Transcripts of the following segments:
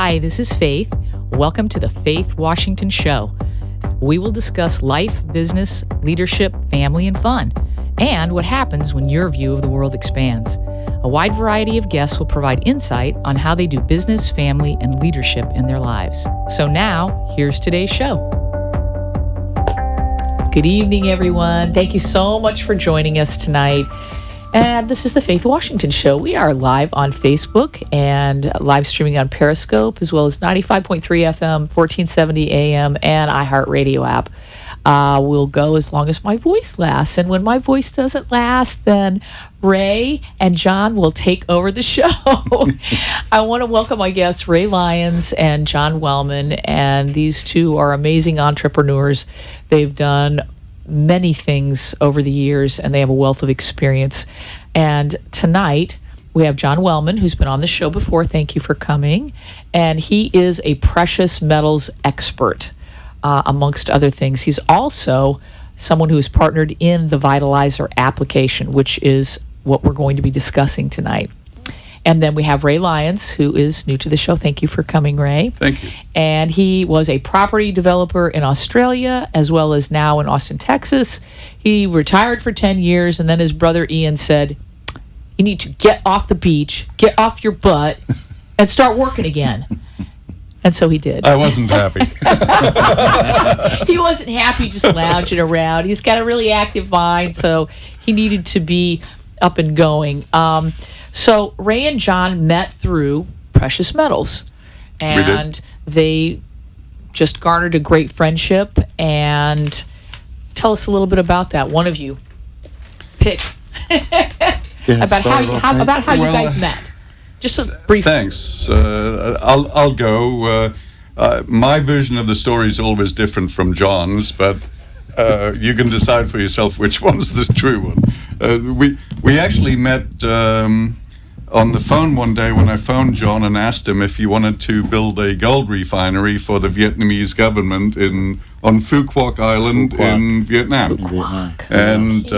Hi, this is Faith. Welcome to the Faith Washington Show. We will discuss life, business, leadership, family, and fun, and what happens when your view of the world expands. A wide variety of guests will provide insight on how they do business, family, and leadership in their lives. So now, here's today's show. Good evening, everyone. Thank you so much for joining us tonight. And this is the Faith Washington Show. We are live on Facebook and live streaming on Periscope, as well as 95.3 FM, 1470 AM, and iHeartRadio app. We'll go as long as my voice lasts. And when my voice doesn't last, then Ray and John will take over the show. I want to welcome my guests, Ray Lyons and John Wellman. And these two are amazing entrepreneurs. They've done many things over the years, and they have a wealth of experience. And tonight, we have John Wellman, who's been on the show before. Thank you for coming. And he is a precious metals expert, amongst other things. He's also someone who is partnered in the Vitalizer application, which is what we're going to be discussing tonight. And then we have Ray Lyons, who is new to the show. Thank you for coming, Ray. Thank you. And he was a property developer in Australia, as well as now in Austin, Texas. He retired for 10 years, and then his brother Ian said, you need to get off the beach, get off your butt, and start working again. And so he did. I wasn't happy. He wasn't happy just lounging around. He's got a really active mind, so he needed to be up and going. So Ray and John met through precious metals, and they just garnered a great friendship. And tell us a little bit about that. One of you pick about how you guys met. Just a brief. Thanks. I'll go. My version of the story is always different from John's, but you can decide for yourself which one's the true one. We actually met on the phone one day when I phoned John and asked him if he wanted to build a gold refinery for the Vietnamese government on Phu Quoc Island in Vietnam. And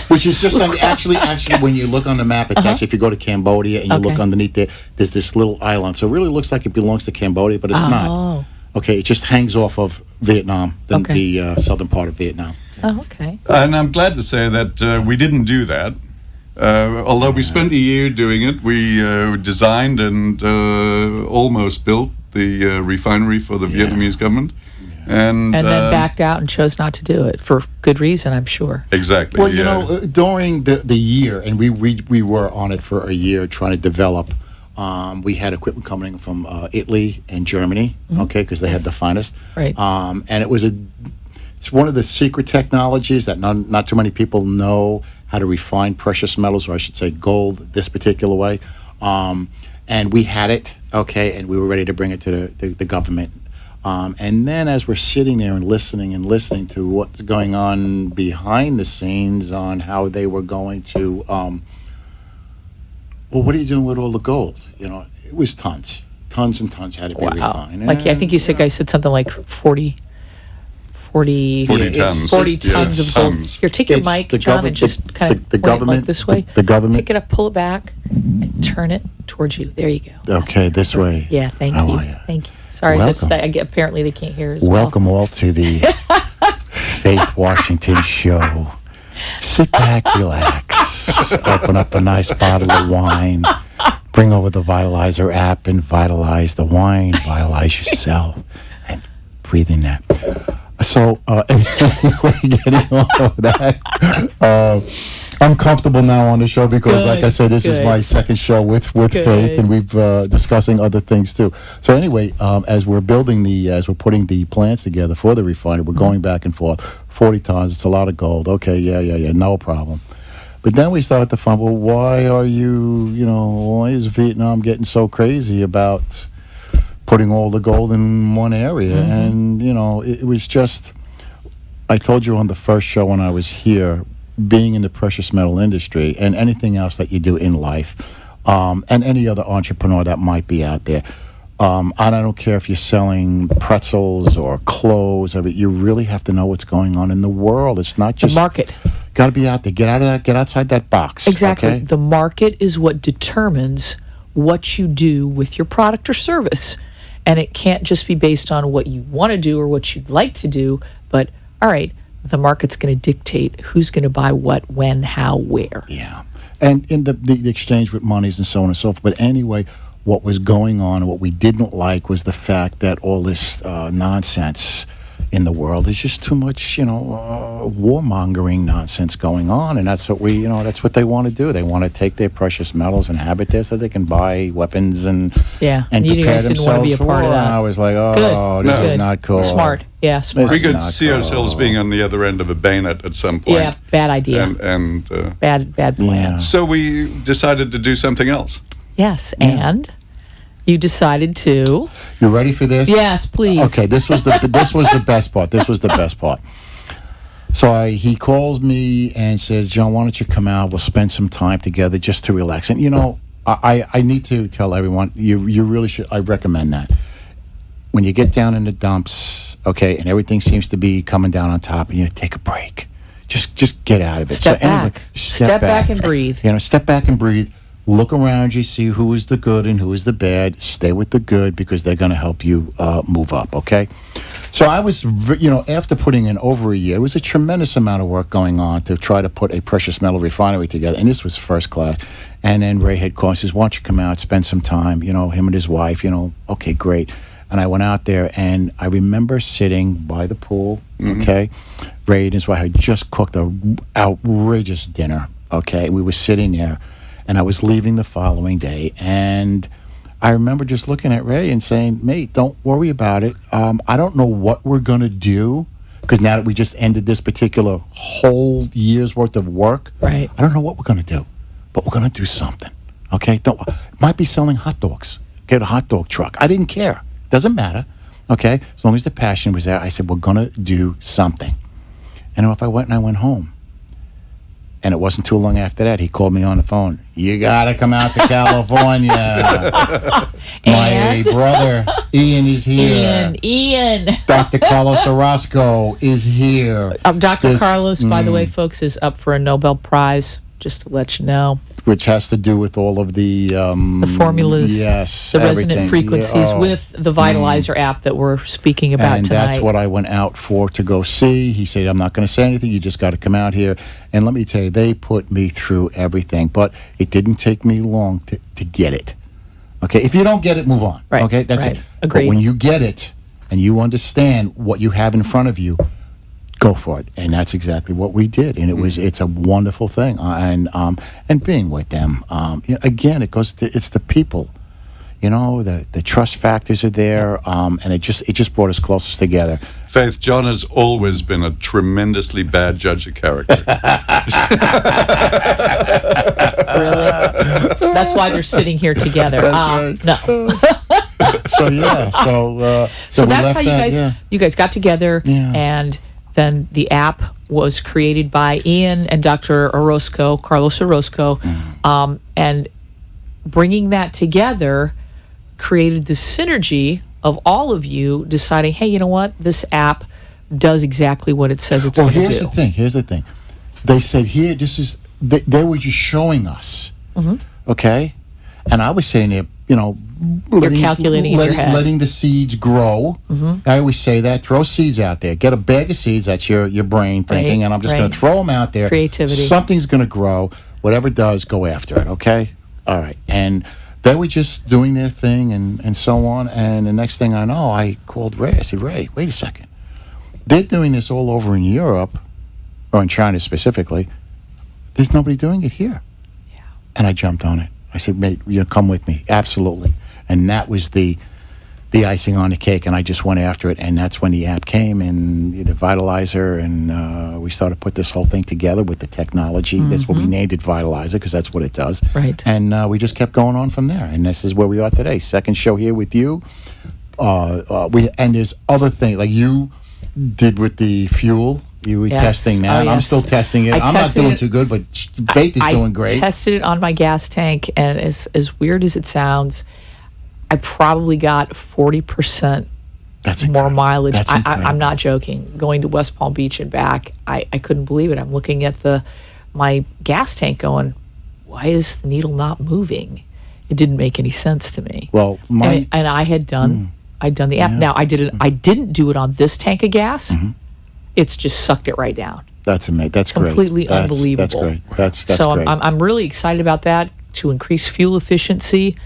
which is just actually when you look on the map, it's actually, if you go to Cambodia and you look underneath there, there's this little island. So it really looks like it belongs to Cambodia, but it's not. Okay, it just hangs off of Vietnam, the southern part of Vietnam. Oh, okay. And I'm glad to say that we didn't do that. Although we spent a year doing it, we designed and almost built the refinery for the Vietnamese government. And then backed out and chose not to do it for good reason, I'm sure. Exactly. Well, you know, during the year, and we were on it for a year trying to develop. We had equipment coming from Italy and Germany, because they had the finest. Right. And it's one of the secret technologies that not too many people know how to refine precious metals, or I should say gold, this particular way. And we had it, and we were ready to bring it to the government. And then as we're sitting there and listening to what's going on behind the scenes on how they were going to, well, what are you doing with all the gold? You know, it was tons and tons had to be refined. Like, I think you said, guys said something like 40 tons. 40 tons of gold. Tons. Here, take your mic, John, and just kind of point it like this way. The government. Pick it up, pull it back, and turn it towards you. There you go. Okay, this way. Yeah, thank you. Thank you. Sorry, apparently they can't hear as well. Welcome all to the Faith Washington Show. Sit back, relax, open up a nice bottle of wine, bring over the Vitalizer app and vitalize the wine, vitalize yourself, and breathe in that. So, anyway, getting off of that, I'm comfortable now on the show because, like I said, this is my second show with Faith, and we've discussing other things too. So anyway, as we're putting the plans together for the refinery, we're going back and forth. 40 tons, it's a lot of gold. Okay, yeah, no problem. But then we started to find, well, why is Vietnam getting so crazy about putting all the gold in one area? And, it was just, I told you on the first show when I was here, being in the precious metal industry and anything else that you do in life, and any other entrepreneur that might be out there, and I don't care if you're selling pretzels or clothes, you really have to know what's going on in the world. It's not just the market. Got to be out there. Get outside that box. Exactly. Okay? The market is what determines what you do with your product or service. And it can't just be based on what you want to do or what you'd like to do, but all right, the market's going to dictate who's going to buy what, when, how, where. Yeah. And in the exchange with monies and so on and so forth. But anyway, what was going on and what we didn't like was the fact that all this nonsense in the world is just too much, warmongering nonsense going on. And that's what that's what they want to do. They want to take their precious metals and have it there so they can buy weapons and Yeah, and you prepare guys didn't want to themselves be a for part of war. that. And I was like, oh, Good. this Good. is not cool. Smart. Yeah, smart. We could not see ourselves cool. being on the other end of a bayonet at some point. Yeah, bad idea. And bad plan. Yeah. so we decided to do something else. Yes, and you decided to. You ready for this? Yes, please. Okay, this was the best part. This was the best part. So he calls me and says, John, why don't you come out? We'll spend some time together just to relax. And, I need to tell everyone, you really should, I recommend that. When you get down in the dumps, okay, and everything seems to be coming down on top, and you take a break. Just get out of it. Step back. Step back and breathe. Step back and breathe. Look around you, see who is the good and who is the bad. Stay with the good because they're going to help you move up, okay? So I was, after putting in over a year, it was a tremendous amount of work going on to try to put a precious metal refinery together. And this was first class. And then Ray had called and says, why don't you come out, spend some time, him and his wife, okay, great. And I went out there, and I remember sitting by the pool, okay? Ray and his wife had just cooked an outrageous dinner, okay? We were sitting there, and I was leaving the following day, and I remember just looking at Ray and saying, mate, don't worry about it. I don't know what we're going to do, because now that we just ended this particular whole year's worth of work, Right. I don't know what we're going to do, but we're going to do something, okay? Might be selling hot dogs. Get a hot dog truck. I didn't care. Doesn't matter, okay? As long as the passion was there, I said, we're going to do something. And if I went home, and it wasn't too long after that, he called me on the phone. You got to come out to California. My And? brother, Ian, is here. Ian. Dr. Carlos Orozco is here. Dr. This- Carlos, by the way, folks, is up for a Nobel Prize, just to let you know. Which has to do with all of the Formulas, yes, the resonant everything. frequencies Yeah, with the Vitalizer app that we're speaking about and tonight. that's what I went out for to go see. He said, I'm not going to say anything. You just got to come out here. And let me tell you, they put me through everything. But it didn't take me long to get it. Okay? If you don't get it, move on. Right, Okay? That's right. it. Agreed. But when you get it and you understand what you have in front of you, go for it. And that's exactly what we did. And it's a wonderful thing. And being with them, again, it's the people. The trust factors are there, and it just brought us closest together. Faith, John has always been a tremendously bad judge of character. Really? That's why they're sitting here together. That's right. No. So yeah, So we that's left how you that, guys yeah. you guys got together, Yeah. and then the app was created by Ian and Dr. Orozco, Carlos Orozco, and bringing that together created the synergy of all of you deciding, hey, you know what? This app does exactly what it says it's Well, going to do. here's the thing. They said here, they were just showing us, okay? And I was sitting there, calculating in your head. letting the seeds grow. I always say that. Throw seeds out there. Get a bag of seeds. That's your brain thinking. Right, And I'm just going right. to throw them out there. Creativity. Something's going to grow. Whatever does, go after it, okay? All right. And they were just doing their thing and so on. And the next thing I know, I called Ray. I said, Ray, wait a second. They're doing this all over in Europe, or in China specifically. There's nobody doing it here. Yeah. And I jumped on it. I said, mate, come with me. Absolutely. And that was the icing on the cake, and I just went after it. And that's when the app came and the Vitalizer, and we started to put this whole thing together with the technology. That's what we named it, Vitalizer, because that's what it does. Right. And we just kept going on from there. And this is where we are today. Second show here with you. And there's other things, like you did with the fuel. You were Yes. testing that. Oh, I'm yes. still testing it. I I'm not tested doing it. too good, but Faith is doing great. I tested it on my gas tank, and as weird as it sounds, I probably got 40% That's more incredible. mileage. That's I'm incredible. not joking. Going to West Palm Beach and back, I couldn't believe it. I'm looking at my gas tank going, why is the needle not moving? it didn't make any sense to me. Well, and I had done the app. Now I didn't do it on this tank of gas. It's just sucked it right down. That's amazing. That's great. Completely unbelievable. That's great. That's so great. I'm really excited about that to increase fuel efficiency.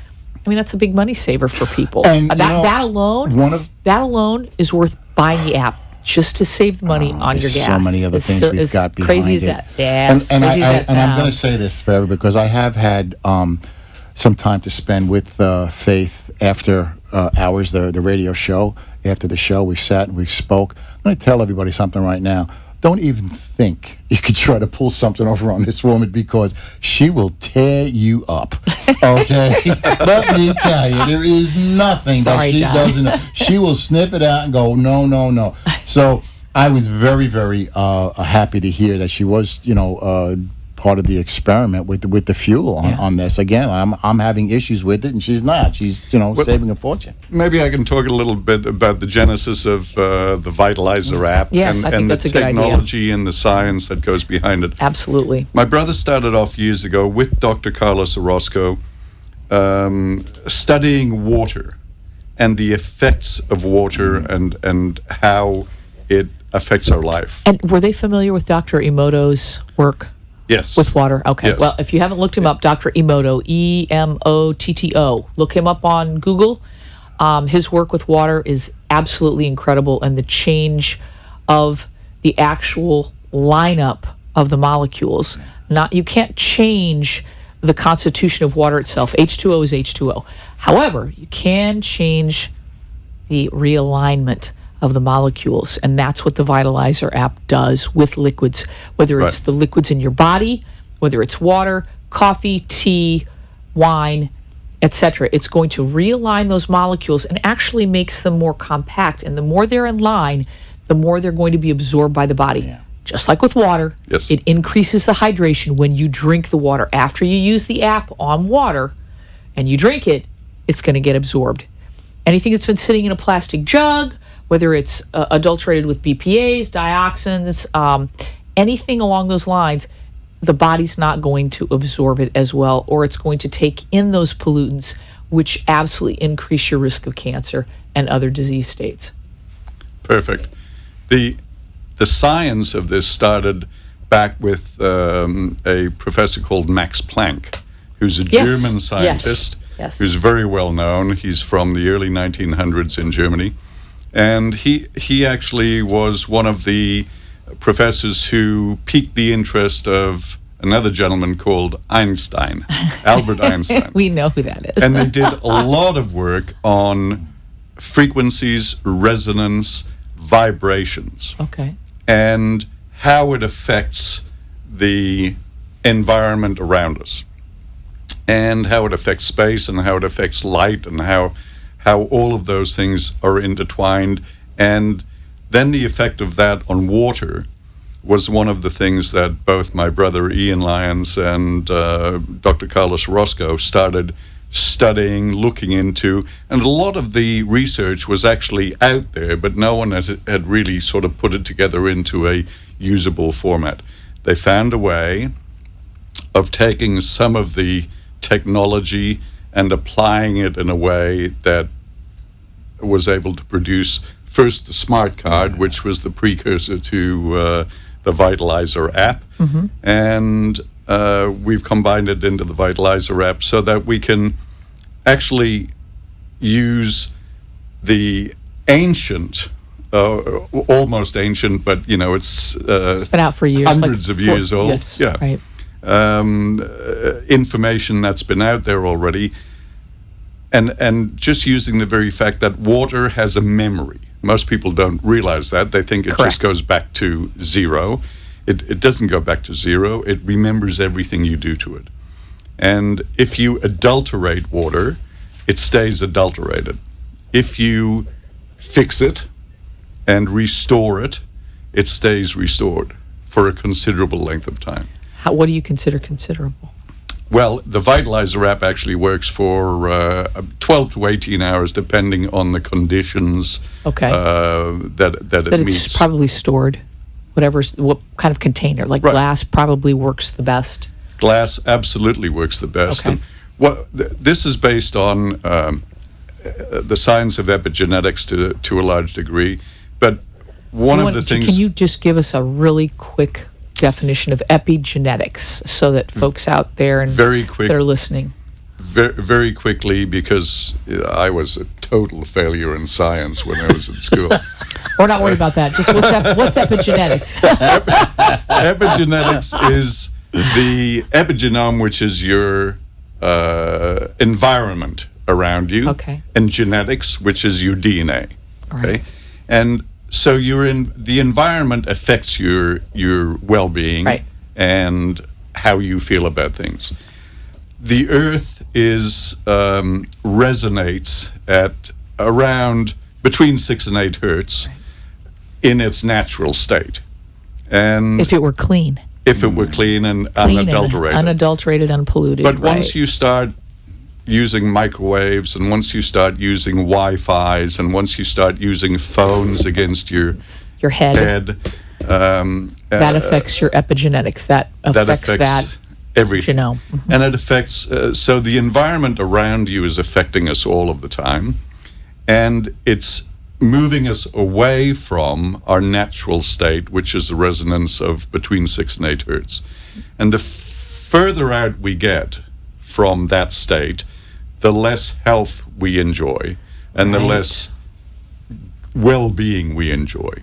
I mean, that's a big money saver for people. And, that alone is worth buying the app just to save the money on your gas. So many other things we've got behind crazy as it. that. Yes, and crazy as that I'm going to sounds. say this forever because I have had some time to spend with Faith after hours, the radio show. After the show, we've sat and we've spoke. I'm going to tell everybody something right now. Don't even think you could try to pull something over on this woman because she will tear you up. Okay? Let me tell you, there is nothing that Sorry, she John. doesn't know. She will sniff it out and go, no, no, no. So I was very, very happy to hear that she was, part of the experiment with the fuel on this. Again, I'm having issues with it, and she's not. She's saving a fortune. Maybe I can talk a little bit about the genesis of the Vitalizer app Yes, I think and that's the a good idea. technology and the science that goes behind it. Absolutely. My brother started off years ago with Dr. Carlos Orozco studying water and the effects of water and how it affects our life. And were they familiar with Dr. Emoto's work? Yes. With water? Okay. Yes. Well, if you haven't looked him up, Dr. Emoto, Emotto, look him up on Google. His work with water is absolutely incredible, and the change of the actual lineup of the molecules. You can't change the constitution of water itself. H2O is H2O. However, you can change the realignment of the molecules, and that's what the Vitalizer app does with liquids, whether it's the liquids in your body, whether it's water, coffee, tea, wine, etc. It's going to realign those molecules and actually makes them more compact, and the more they're in line, the more they're going to be absorbed by the body. Just like with water, it increases the hydration when you drink the water. After you use the app on water and you drink it, it's going to get absorbed. Anything that's been sitting in a plastic jug, whether it's adulterated with BPAs, dioxins, anything along those lines, the body's not going to absorb it as well, or it's going to take in those pollutants, which absolutely increase your risk of cancer and other disease states. Perfect. The science of this started back with a professor called Max Planck, who's a German scientist who's very well known. He's from the early 1900s in Germany. And he actually was one of the professors who piqued the interest of another gentleman called Einstein, Albert Einstein. We know who that is. And they did a lot of work on frequencies, resonance, vibrations. Okay. And how it affects the environment around us. And how it affects space and how it affects light and how all of those things are intertwined. And then the effect of that on water was one of the things that both my brother Ian Lyons and Dr. Carlos Orozco started studying, looking into, and a lot of the research was actually out there, but no one had really sort of put it together into a usable format. They found a way of taking some of the technology and applying it in a way that was able to produce first the smart card, which was the precursor to the Vitalizer app. And we've combined it into the Vitalizer app so that we can actually use the ancient, almost ancient, but it's been out for years, hundreds of years old. Yes, right. Information that's been out there already, and just using the very fact that water has a memory. Most people don't realize that. They think it just goes back to zero. It doesn't go back to zero. It remembers everything you do to it. And if you adulterate water, it stays adulterated. If you fix it and restore it, it stays restored for a considerable length of time. What do you consider considerable? Well, the Vitalizer app actually works for 12 to 18 hours, depending on the conditions that it meets. It's probably stored, what kind of container, like glass probably works the best. Glass absolutely works the best. Okay. And This is based on the science of epigenetics to a large degree, but one of the things. Can you just give us a really quick definition of epigenetics so that folks out there and very quick that are listening? Very quickly, because I was a total failure in science when I was in school. We're not worried about that. Just what's epigenetics? Epigenetics is the epigenome, which is your environment around you, Okay. and genetics, which is your DNA. All Okay, right. and so the environment affects your well-being, Right. and how you feel about things. The Earth resonates at around between 6 and 8 hertz in its natural state, and If it were clean. if it were clean and Clean and unadulterated. unpolluted. But right. once you start using microwaves, and once you start using Wi-Fi's, and once you start using phones against your head, head, that affects your epigenetics. That affects that everything. genome. And it affects, so the environment around you is affecting us all of the time, and it's moving us away from our natural state, which is the resonance of between 6 and 8 hertz. And the further out we get from that state, the less health we enjoy, and the Right. less well-being we enjoy.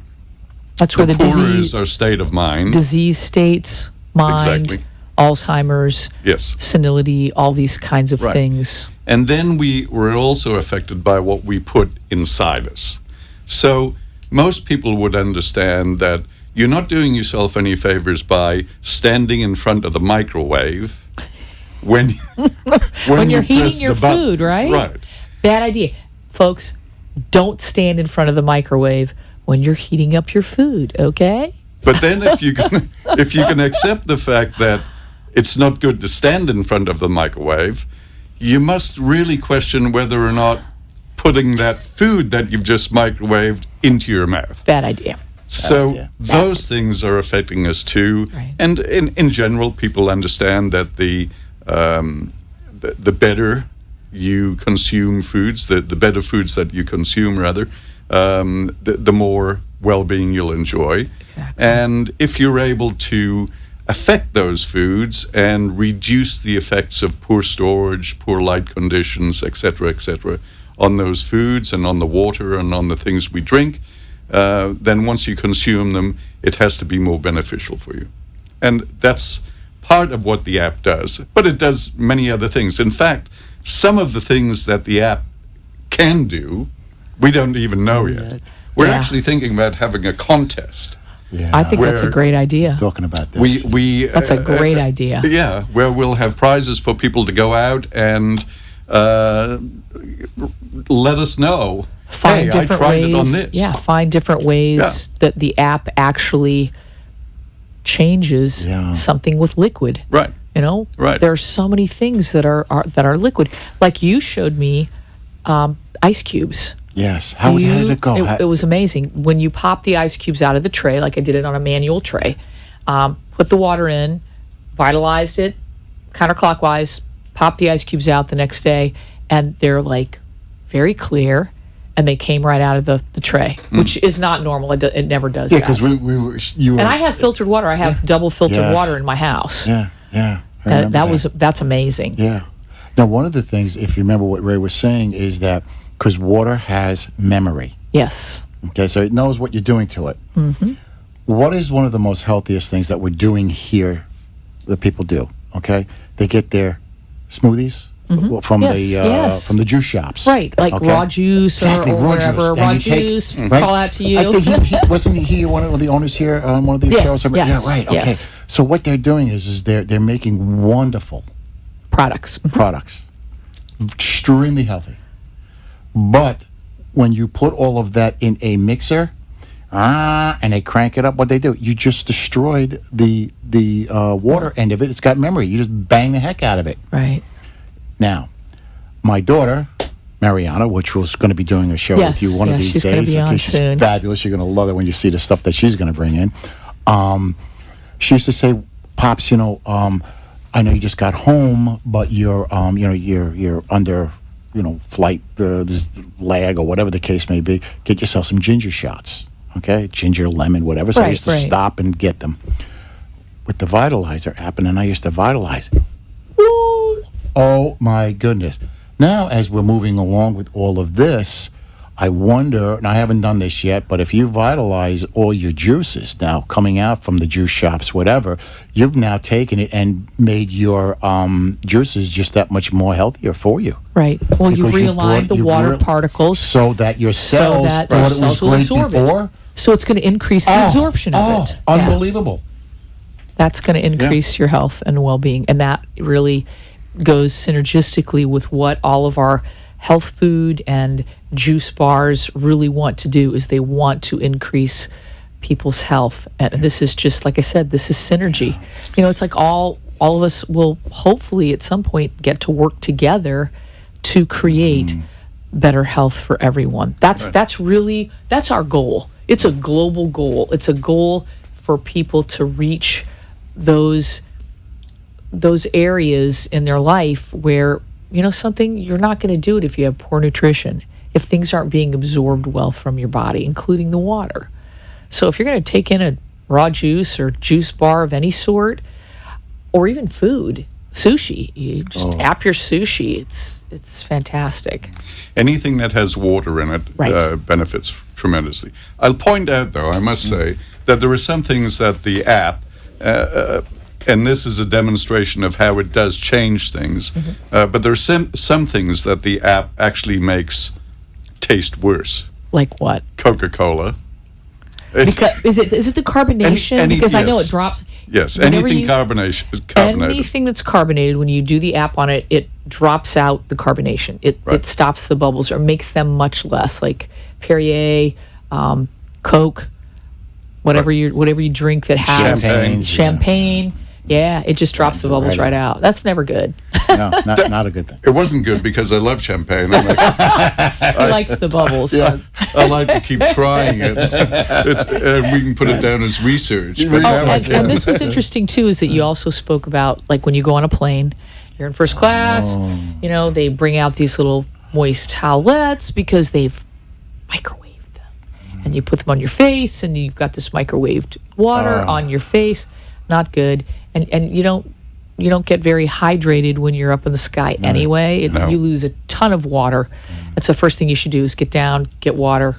That's where the poorer disease is our state of mind. disease states, mind, Exactly. Alzheimer's, Yes. senility, all these kinds of Right. things. And then we're also affected by what we put inside us. So most people would understand that you're not doing yourself any favors by standing in front of the microwave when When you're you press heating your the button. food, right? Right. Bad idea. Folks, don't stand in front of the microwave when you're heating up your food, okay? But then if you can accept the fact that it's not good to stand in front of the microwave, you must really question whether or not putting that food that you've just microwaved into your mouth. Bad idea. So Yeah. those things are affecting us too. Right. And in general, people understand that the better you consume foods, the better foods that you consume, rather, the more well-being you'll enjoy. Exactly. And if you're able to affect those foods and reduce the effects of poor storage, poor light conditions, etc., on those foods and on the water and on the things we drink, then once you consume them, it has to be more beneficial for you. And that's part of what the app does. But it does many other things. In fact, some of the things that the app can do, we don't even know yet. We're Yeah. actually thinking about having a contest. Yeah. I think that's a Where- great idea. talking about this. That's a great idea. Yeah, where we'll have prizes for people to go out and let us know. Find Hey, I different tried ways. it on this. Yeah, find different ways Yeah. that the app actually changes Yeah. something with liquid. Right. You know, Right. There are so many things that are liquid. Like you showed me ice cubes. Yes. How did it go? It was amazing. When you pop the ice cubes out of the tray, like I did it on a manual tray, put the water in, vitalized it counterclockwise, pop the ice cubes out the next day, and they're like very clear, and they came right out of the tray, which is not normal. It never does yeah, that. because we were you were. And I have filtered water. I have double filtered Yes. water in my house. Yeah. I remember That's amazing. Yeah. Now, one of the things, if you remember what Ray was saying, is that because water has memory. Yes. Okay, so it knows what you're doing to it. Mm-hmm. What is one of the most healthiest things that we're doing here that people do? Okay, they get their smoothies from Yes. from the juice shops. Right, like okay? raw juice Exactly, or raw whatever. juice. Raw And you take- juice, right? call out to you. I think he wasn't he one of the owners here on one of these Yes, shows? yes, yeah, right. Okay. yes. So what they're doing is they're making wonderful Products. products, extremely healthy. But when you put all of that in a mixer, and they crank it up, what they do, you just destroyed the water end of it. It's got memory. You just bang the heck out of it. Right. Now, my daughter, Mariana, which was going to be doing a show Yes, with you one of yes, these she's gonna days. be on she's soon. fabulous. You're going to love it when you see the stuff that she's going to bring in. She used to say, Pops, I know you just got home, but you're you're under flight lag or whatever the case may be. Get yourself some ginger shots, okay? Ginger, lemon, whatever. So I used to stop and get them with the Vitalizer app, and then I used to vitalize. Woo! Oh my goodness! Now, as we're moving along with all of this, I wonder, and I haven't done this yet, but if you vitalize all your juices now coming out from the juice shops, whatever, you've now taken it and made your juices just that much more healthier for you. Right. Well, you realigned the water particles so that your cells that thought your it was cells will great absorb before. it. So it's going to increase the absorption of it. Unbelievable. That's going to increase your health and well-being, and that really goes synergistically with what all of our health food and juice bars really want to do. Is they want to increase people's health, and this is just like I said, this is synergy. It's like all of us will hopefully at some point get to work together to create better health for everyone. That's our goal. It's a global goal. It's a goal for people to reach those areas in their life where something, you're not going to do it if you have poor nutrition, if things aren't being absorbed well from your body, including the water. So if you're going to take in a raw juice or juice bar of any sort, or even food, sushi, you just app your sushi. It's fantastic. Anything that has water in it benefits tremendously. I'll point out, though, I must say, that there are some things that the app, and this is a demonstration of how it does change things, but there are some things that the app actually makes taste worse. Like what? Coca-Cola. Because is it the carbonation? Because I know it drops. Yes, anything carbonated. Anything that's carbonated, when you do the app on it, it drops out the carbonation. It stops the bubbles or makes them much less. Like Perrier, Coke, whatever you drink that has champagne. Yeah, it just drops the bubbles right out. That's never good. No, not a good thing. It wasn't good because I love champagne. He likes the bubbles. Yeah, I like to keep trying it. We can put it down as research. And this was interesting too, is that you also spoke about, like, when you go on a plane, you're in first class, they bring out these little moist towelettes because they've microwaved them. And you put them on your face, and you've got this microwaved water on your face. Not good. And you don't get very hydrated when you're up in the sky anyway. You lose a ton of water. That's the first thing you should do, is get down, get water,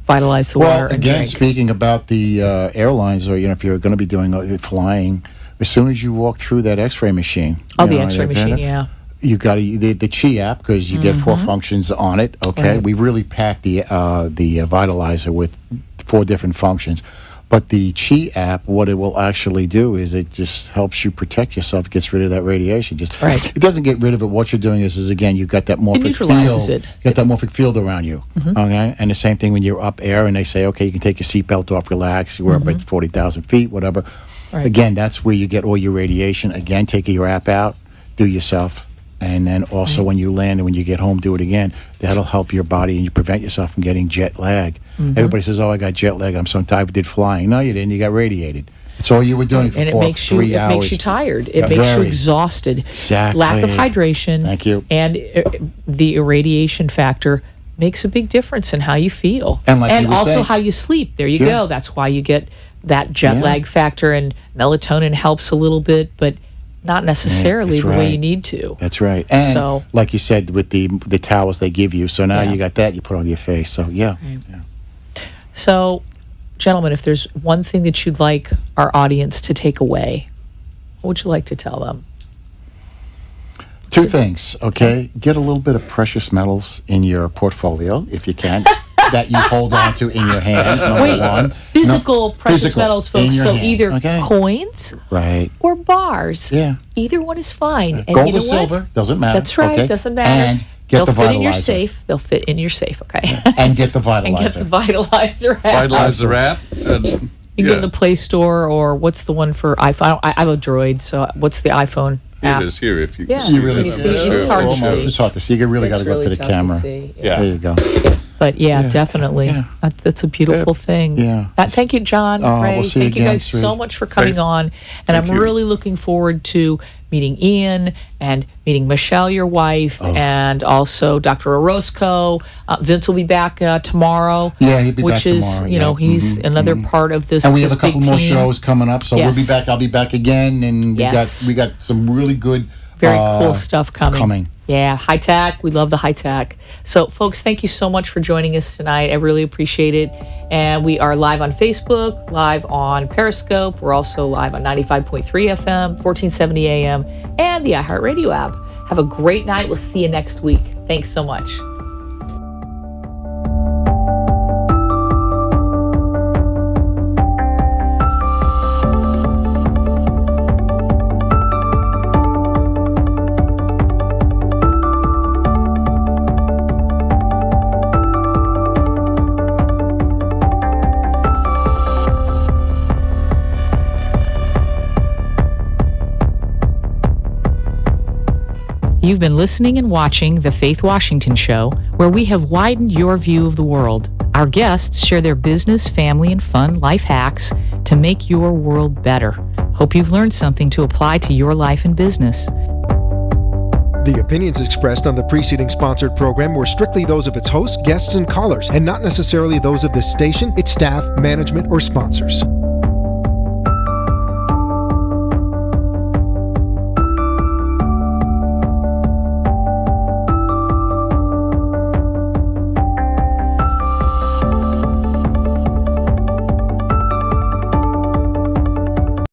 vitalize the water, and again, drink. Speaking about the airlines, or if you're going to be doing flying, as soon as you walk through that X-ray machine, the X-ray machine, you got the Qi app, because you get 4 functions on it. Okay, we've really packed the Vitalizer with 4 different functions. But the Qi app, what it will actually do is it just helps you protect yourself. It gets rid of that radiation. It doesn't get rid of it. What you're doing is again, you've got that morphic field. It. You got that morphic field around you. Okay, and the same thing when you're up air and they say, okay, you can take your seatbelt off, relax. You're up at 40,000 feet, whatever. Again, that's where you get all your radiation. Again, take your app out, do yourself. And then also when you land and when you get home, do it again. That'll help your body, and you prevent yourself from getting jet lag. Everybody says, I got jet lag. I'm so tired. I did flying. No, you didn't. You got radiated. That's all you were doing for 3 hours. It makes you tired. It makes you exhausted. Exactly. Lack of hydration. Thank you. And the irradiation factor makes a big difference in how you feel. And also saying, how you sleep. There you go. That's why you get that jet lag factor, and melatonin helps a little bit, but not necessarily the way you need to. That's right. And like you said, with the towels they give you, so now you got that, you put on your face. So So, gentlemen, if there's one thing that you'd like our audience to take away, what would you like to tell them? 2 things, okay? Get a little bit of precious metals in your portfolio, if you can, that you hold on to in your hand, number one. Physical precious metals, folks. So hand. Either coins or bars. Yeah. Either one is fine. And gold or silver, doesn't matter. That's right, doesn't matter. And get the Vitalizer. They'll fit in your safe. They'll fit in your safe, okay? And get the Vitalizer. And get the Vitalizer app. Vitalizer app. You can go to the Play Store, or what's the one for iPhone? I have a Droid, so what's the iPhone app? It is here if you can you really see. It's hard to see. It's hard to see. You really got to go to the camera. Yeah. There you go. But yeah, definitely. Yeah. That's a beautiful thing. Yeah. Thank you, John. Oh, Ray. we'll see you Thank you again, guys sweet. so much for coming Faith, on. And thank I'm you. really looking forward to meeting Ian and meeting Michelle, your wife, and also Dr. Orozco. Vince will be back tomorrow. Yeah, he'll be which back is, tomorrow, you know, yeah. he's another part of this. And we have this a couple big more team. shows coming up, so we'll be Yes. back. I'll be back again, and Yes. we got some really good, Very cool stuff coming. coming. Yeah, high tech. We love the high tech. So, folks, thank you so much for joining us tonight. I really appreciate it. And we are live on Facebook, live on Periscope. We're also live on 95.3 FM, 1470 AM, and the iHeartRadio app. Have a great night. We'll see you next week. Thanks so much. You've been listening and watching The Faith Washington Show, where we have widened your view of the world. Our guests share their business, family, and fun life hacks to make your world better. Hope you've learned something to apply to your life and business. The opinions expressed on the preceding sponsored program were strictly those of its hosts, guests, and callers, and not necessarily those of this station, its staff, management, or sponsors.